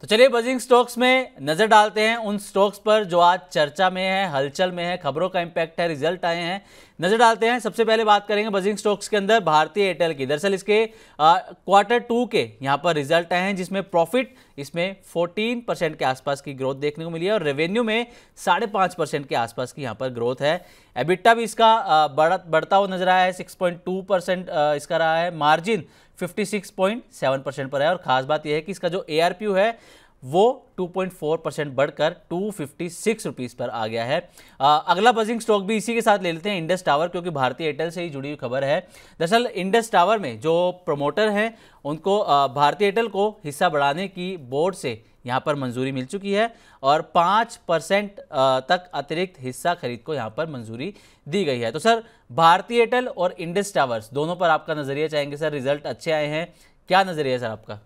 तो चलिए buzzing stocks में नजर डालते हैं उन स्टॉक्स पर जो आज चर्चा में है, हलचल में है, खबरों का इंपैक्ट है, रिजल्ट आए हैं। नजर डालते हैं। सबसे पहले बात करेंगे बजिंग स्टॉक्स के अंदर भारतीय एयरटेल की। दरअसल इसके Q2 के यहां पर रिजल्ट आए हैं, जिसमें प्रॉफिट इसमें 14% के आसपास की ग्रोथ देखने को मिली है और रेवेन्यू में 5.5% के आसपास की यहां पर ग्रोथ है। एबिटा भी इसका बढ़ता हुआ नजर आया है, 6.2% इसका रहा है। मार्जिन 56.7% पर है और खास बात यह है कि इसका जो ARPU है वो 2.4% बढ़कर 256 रुपीस पर आ गया है। अगला बजिंग स्टॉक भी इसी के साथ ले लेते हैं, इंडस टावर, क्योंकि भारतीय एयरटेल से ही जुड़ी हुई खबर है। दरअसल इंडस टावर में जो प्रमोटर हैं उनको भारतीय एयरटेल को हिस्सा बढ़ाने की बोर्ड से यहां पर मंजूरी मिल चुकी है और 5% तक अतिरिक्त हिस्सा खरीद को यहां पर मंजूरी दी गई है। तो सर, भारतीय एयरटेल और इंडस टावर्स दोनों पर आपका नजरिया चाहेंगे सर। रिजल्ट अच्छे आए हैं, क्या नजरिया है सर आपका?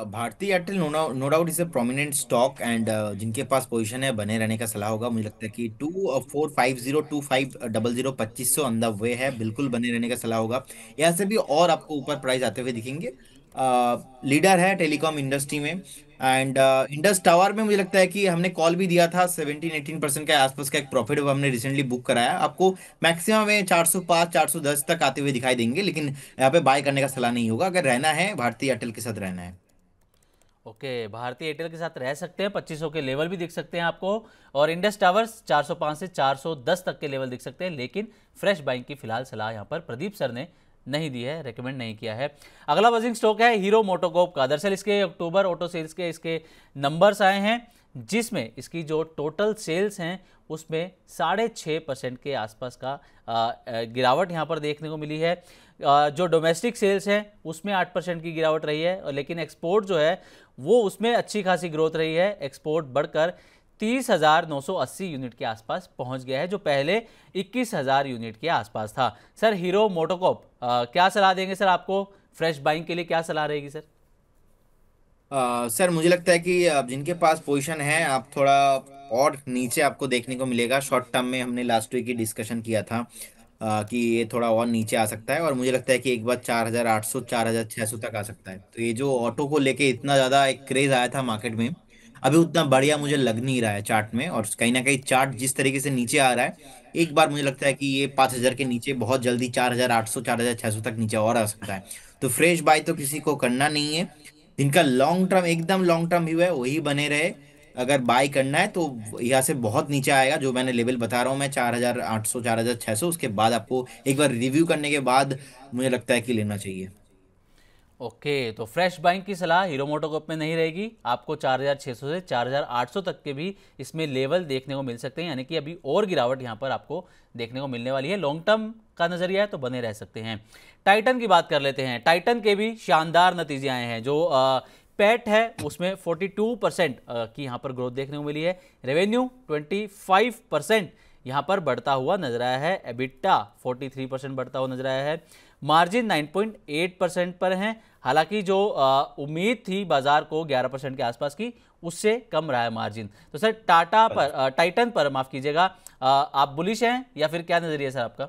भारतीय Airtel no doubt is a prominent stock and जिनके पास पोजीशन है बने रहने का सलाह होगा। मुझे लगता है कि 2450 2500 ऑन द वे है, बिल्कुल बने रहने का सलाह होगा। यहाँ से भी और आपको ऊपर प्राइस आते हुए दिखेंगे। लीडर है टेलीकॉम इंडस्ट्री में एंड इंडस टावर में मुझे लगता है कि हमने कॉल भी दिया था, 17-18% के आसपास का एक प्रॉफिट हमने रिसेंटली बुक कराया। आपको मैक्सिमम में 405 410 तक आते हुए दिखाई देंगे, लेकिन यहाँ पे बाय करने का सलाह नहीं होगा। अगर रहना है भारतीय एयरटेल के साथ रहना है। ओके, भारतीय एयरटेल के साथ रह सकते हैं। 2500 के लेवल भी दिख सकते हैं आपको और इंडस टावर्स 405 से 410 तक के लेवल दिख सकते हैं, लेकिन फ्रेश बाइंग की फिलहाल सलाह यहां पर प्रदीप सर ने नहीं दी है, रेकमेंड नहीं किया है। अगला बजिंग स्टॉक है हीरो मोटोकॉर्प का। दरअसल इसके अक्टूबर ऑटो सेल्स के इसके नंबर्स आए हैं, जिसमें इसकी जो टोटल सेल्स हैं उसमें 6.5% के आसपास का गिरावट यहाँ पर देखने को मिली है। जो डोमेस्टिक सेल्स हैं उसमें 8% की गिरावट रही है और लेकिन एक्सपोर्ट जो है वो उसमें अच्छी खासी ग्रोथ रही है। एक्सपोर्ट बढ़कर 30,980 यूनिट के आसपास पहुंच गया है, जो पहले 21,000 यूनिट के आसपास था। सर, हीरो मोटोकॉर्प क्या सलाह देंगे सर आपको? फ्रेश बाइंग के लिए क्या सलाह रहेगी सर? सर मुझे लगता है कि जिनके पास पोजीशन है, आप थोड़ा और नीचे आपको देखने को मिलेगा। शॉर्ट टर्म में हमने लास्ट वीक ही डिस्कशन किया था कि ये थोड़ा और नीचे आ सकता है और मुझे लगता है कि एक बार 4,800 4,600 तक आ सकता है। तो ये जो ऑटो को लेके इतना ज़्यादा एक क्रेज आया था मार्केट में, अभी उतना बढ़िया मुझे लग नहीं रहा है चार्ट में। और कहीं ना कहीं चार्ट जिस तरीके से नीचे आ रहा है, एक बार मुझे लगता है कि ये 5,000 के नीचे बहुत जल्दी 4,800 4,600 तक नीचे और आ सकता है। तो फ्रेश बाय तो किसी को करना नहीं है। जिनका लॉन्ग टर्म, एकदम लॉन्ग टर्म व्यू है, वही बने रहे। अगर बाय करना है तो यहाँ से बहुत नीचे आएगा, जो मैंने लेवल बता रहा हूँ मैं, 4,800 4,600। उसके बाद आपको एक बार रिव्यू करने के बाद मुझे लगता है कि लेना चाहिए। ओके, तो फ्रेश बाइंग की सलाह हीरो मोटोकॉर्प में नहीं रहेगी। आपको 4,600 से 4,800 तक के भी इसमें लेवल देखने को मिल सकते हैं, यानी कि अभी और गिरावट यहाँ पर आपको देखने को मिलने वाली है। लॉन्ग टर्म का नजरिया है तो बने रह सकते हैं। टाइटन की बात कर लेते हैं। टाइटन के भी शानदार नतीजे आए हैं। जो पैट है उसमें 42% की यहाँ पर ग्रोथ देखने को मिली है। रेवेन्यू 25% यहाँ पर बढ़ता हुआ नजर आया है। एबिटा 43% बढ़ता हुआ नजर आया है। मार्जिन 9.8% पर है। हालांकि जो उम्मीद थी बाजार को 11% के आसपास की, उससे कम रहा है मार्जिन। तो सर, टाइटन पर माफ कीजिएगा, आप बुलिश हैं या फिर क्या नजरिया है सर आपका?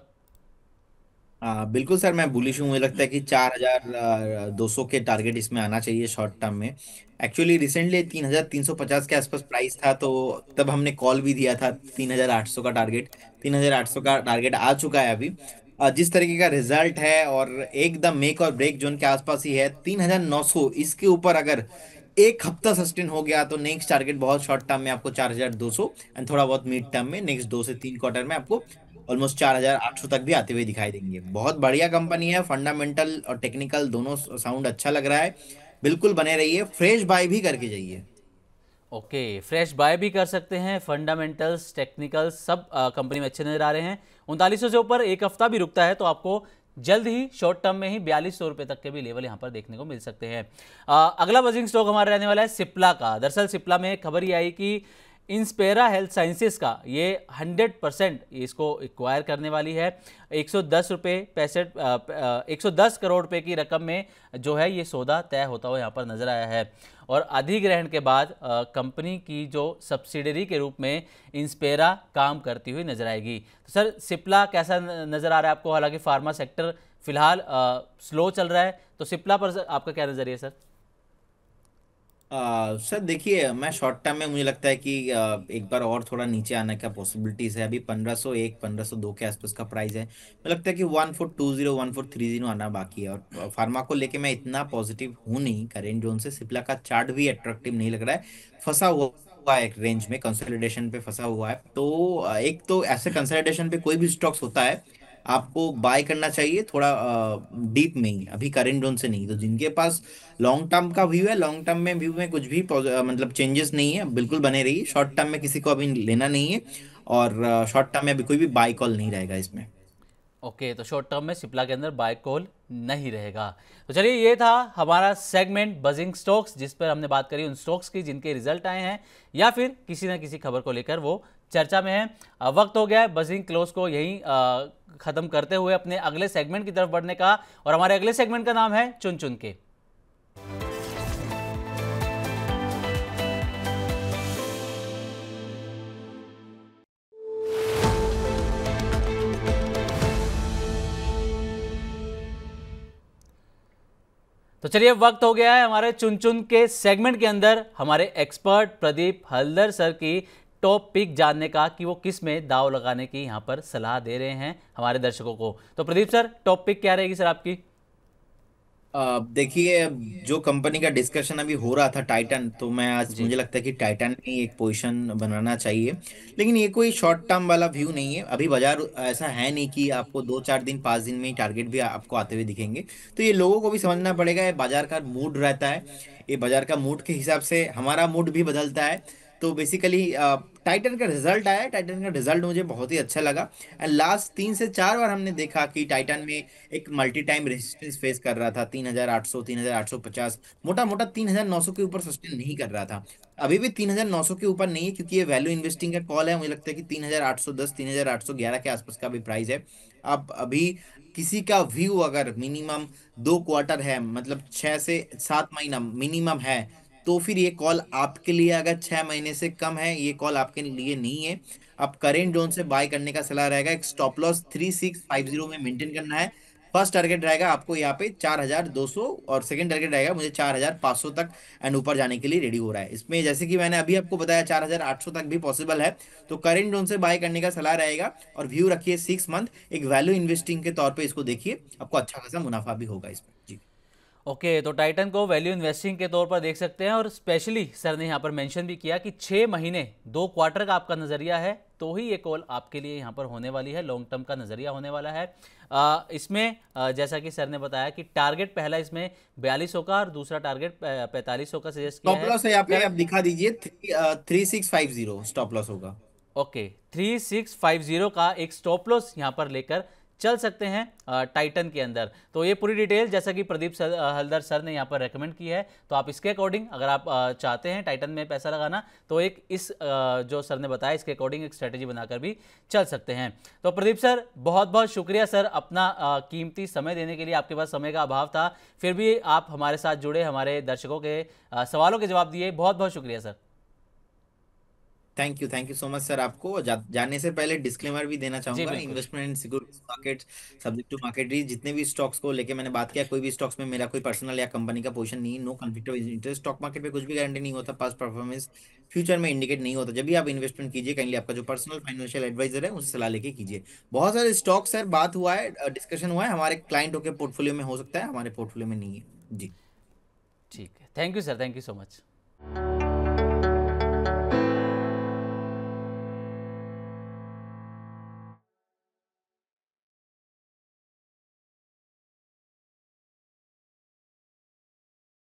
बिल्कुल सर, मैं बुलिश हूँ। मुझे लगता है कि 4,200 के टारगेट इसमें आना चाहिए शॉर्ट टर्म में। एक्चुअली रिसेंटली 3,350 के आसपास प्राइस था, तो तब हमने कॉल भी दिया था 3,800 का टारगेट। 3,800 का टारगेट आ चुका है अभी। जिस तरीके का रिजल्ट है और एकदम मेक और ब्रेक जोन के आसपास ही है, 3,900 इसके ऊपर अगर एक हफ्ता सस्टेन हो गया तो नेक्स्ट टारगेट बहुत शॉर्ट टर्म में आपको 4,200 एंड थोड़ा बहुत मिड टर्म में नेक्स्ट 2 से 3 क्वार्टर में आपको ऑलमोस्ट 4,800 तक भी आते हुए दिखाई देंगे। बहुत बढ़िया कंपनी है, फंडामेंटल और टेक्निकल दोनों साउंड अच्छा लग रहा है। बिल्कुल बने रहिए, फ्रेश बाय भी करके जाइए। ओके, फ्रेश बाय भी कर सकते हैं। फंडामेंटल्स, टेक्निकल्स सब कंपनी में अच्छे नजर आ रहे हैं। 3900 से ऊपर एक हफ्ता भी रुकता है तो आपको जल्द ही शॉर्ट टर्म में ही 4,200 रुपए तक के भी लेवल यहां पर देखने को मिल सकते हैं। अगला बजिंग स्टॉक हमारा रहने वाला है सिप्ला का। दरअसल सिप्ला में खबर ये आई कि इंस्पेरा हेल्थ साइंसेस का ये 100% इसको एक्वायर करने वाली है। 110 करोड़ रुपए की रकम में जो है ये सौदा तय होता हुआ यहाँ पर नजर आया है और अधिग्रहण के बाद कंपनी की जो सब्सिडरी के रूप में इंस्पेरा काम करती हुई नजर आएगी। तो सर, सिप्ला कैसा नजर आ रहा है आपको? हालांकि फार्मा सेक्टर फिलहाल स्लो चल रहा है, तो सिप्ला पर आपका क्या नजरिया है सर? सर देखिए, मैं शॉर्ट टर्म में मुझे लगता है कि एक बार और थोड़ा नीचे आने का पॉसिबिलिटीज है। अभी 1501 1502 के आसपास का प्राइस है। मुझे लगता है कि 1420 1430 आना बाकी है। और फार्मा को लेके मैं इतना पॉजिटिव हूँ नहीं करेंट जोन से। सिप्ला का चार्ट भी अट्रैक्टिव नहीं लग रहा है। फंसा हुआ है एक रेंज में, कंसोलिडेशन पे फंसा हुआ है। तो एक तो ऐसे कंसोलिडेशन पे कोई भी स्टॉक्स होता है आपको बाय करना चाहिए थोड़ा डीप में ही, अभी करेंट जोन से नहीं। तो जिनके पास लॉन्ग टर्म का व्यू है, लॉन्ग टर्म में व्यू में कुछ भी मतलब चेंजेस नहीं है, बिल्कुल बने रहिए। शॉर्ट टर्म में किसी को अभी लेना नहीं है। और शॉर्ट टर्म में अभी कोई भी बाय कॉल नहीं रहेगा इसमें। ओके, तो शॉर्ट टर्म में सिप्ला के अंदर बाय कॉल नहीं रहेगा। तो चलिए, ये था हमारा सेगमेंट बजिंग स्टॉक्स, जिस पर हमने बात करी उन स्टॉक्स की जिनके रिजल्ट आए हैं या फिर किसी ना किसी खबर को लेकर वो चर्चा में है। वक्त हो गया है बजिंग क्लोज को यहीं ख़त्म करते हुए अपने अगले सेगमेंट की तरफ बढ़ने का। और हमारे अगले सेगमेंट का नाम है चुन चुन के। तो चलिए, वक्त हो गया है हमारे चुन चुन के सेगमेंट के अंदर हमारे एक्सपर्ट प्रदीप हल्दर सर की टॉप पिक जानने का, कि वो किस में दाव लगाने की यहाँ पर सलाह दे रहे हैं हमारे दर्शकों को। तो प्रदीप सर, टॉप पिक क्या रहेगी सर आपकी? देखिए, जो कंपनी का डिस्कशन अभी हो रहा था टाइटन, तो मैं आज जी। मुझे लगता है कि टाइटन में ही एक पोजीशन बनाना चाहिए। लेकिन ये कोई शॉर्ट टर्म वाला व्यू नहीं है। अभी बाजार ऐसा है नहीं कि आपको 2 4 दिन 5 दिन में ही टारगेट भी आपको आते हुए दिखेंगे। तो ये लोगों को भी समझना पड़ेगा, ये बाजार का मूड रहता है। ये बाजार का मूड के हिसाब से हमारा मूड भी बदलता है। तो बेसिकली टाइटन का रिजल्ट आया, टाइटन का रिजल्ट मुझे बहुत ही अच्छा लगा। एंड लास्ट 3 से 4 बार हमने देखा कि टाइटन में एक मल्टी टाइम रेजिस्टेंस फेस कर रहा था। 3800 3850, मोटा मोटा 3900 के ऊपर सस्टेन नहीं कर रहा था। अभी भी 3900 के ऊपर नहीं है, क्योंकि ये वैल्यू इन्वेस्टिंग का कॉल है। मुझे लगता है कि 3810 3811 के आसपास का भी प्राइस है। अब अभी किसी का व्यू अगर मिनिमम 2 क्वार्टर है, मतलब 6 से 7 महीना मिनिमम है, तो फिर ये कॉल आपके लिए, अगर 6 महीने से कम है, ये कॉल आपके लिए नहीं है। आप करेंट जोन से बाय करने का सलाह रहेगा। एक स्टॉप लॉस 3650 में मेंटेन करना है। फर्स्ट टारगेट रहेगा आपको यहाँ पे 4200, और सेकंड टारगेट रहेगा मुझे 4500 तक। एंड ऊपर जाने के लिए रेडी हो रहा है इसमें, जैसे कि मैंने अभी आपको बताया 4800 तक भी पॉसिबल है। तो करेंट जोन से बाय करने का सलाह रहेगा। और व्यू रखिए 6 मंथ, एक वैल्यू इन्वेस्टिंग के तौर पे इसको देखिए, आपको अच्छा खासा मुनाफा भी होगा इसमें जी। ओके, तो टाइटन को वैल्यू इन्वेस्टिंग के तौर पर देख सकते हैं। और स्पेशली सर ने यहाँ पर मेंशन भी किया कि 6 महीने 2 क्वार्टर का आपका नज़रिया है, तो ही ये कॉल आपके लिए यहाँ पर होने वाली है, लॉन्ग टर्म का नज़रिया होने वाला है। इसमें जैसा कि सर ने बताया कि टारगेट पहला इसमें 4200 का और दूसरा टारगेट 4500 का सजेस्ट किया स्टॉप है लॉस है यहाँ पे, सर। आप दिखा दीजिए। 3650 स्टॉप लॉस होगा। ओके, 3650 का एक स्टॉप लॉस यहाँ पर लेकर चल सकते हैं टाइटन के अंदर। तो ये पूरी डिटेल जैसा कि प्रदीप हल्दर सर ने यहाँ पर रेकमेंड की है, तो आप इसके अकॉर्डिंग अगर आप चाहते हैं टाइटन में पैसा लगाना, तो एक इस जो सर ने बताया इसके अकॉर्डिंग एक स्ट्रेटेजी बनाकर भी चल सकते हैं। तो प्रदीप सर, बहुत बहुत शुक्रिया सर, अपना कीमती समय देने के लिए। आपके पास समय का अभाव था, फिर भी आप हमारे साथ जुड़े, हमारे दर्शकों के सवालों के जवाब दिए। बहुत बहुत शुक्रिया sir. Thank you so much sir. आपको जानने से पहले डिस्क्लेमर भी देना जी चाहूंगा। बिल्कुल। Investment in securities market subject to market risk. जितने भी स्टॉक्स को लेके मैंने बात किया, कोई भी स्टॉक्स में मेरा कोई पर्सनल या कंपनी का पोजीशन नहीं है। No conflict of interest. Stock market में कुछ भी गारंटी नहीं होता, पास्ट परफॉर्मेंस फ्यूचर में इंडिकेट नहीं होता। जब भी आप इन्वेस्टमेंट कीजिए, काइंडली आपका जो पर्सनल फाइनेंशियल एडवाइजर है उनसे सलाह लेके कीजिए। बहुत सारे स्टॉक्स सर बात हुआ है, डिस्कशन हुआ है, हमारे क्लाइंटों के पोर्टफोलियो में हो सकता है, हमारे पोर्टफोलियो में नहीं है जी। ठीक है, thank you sir, thank you so much.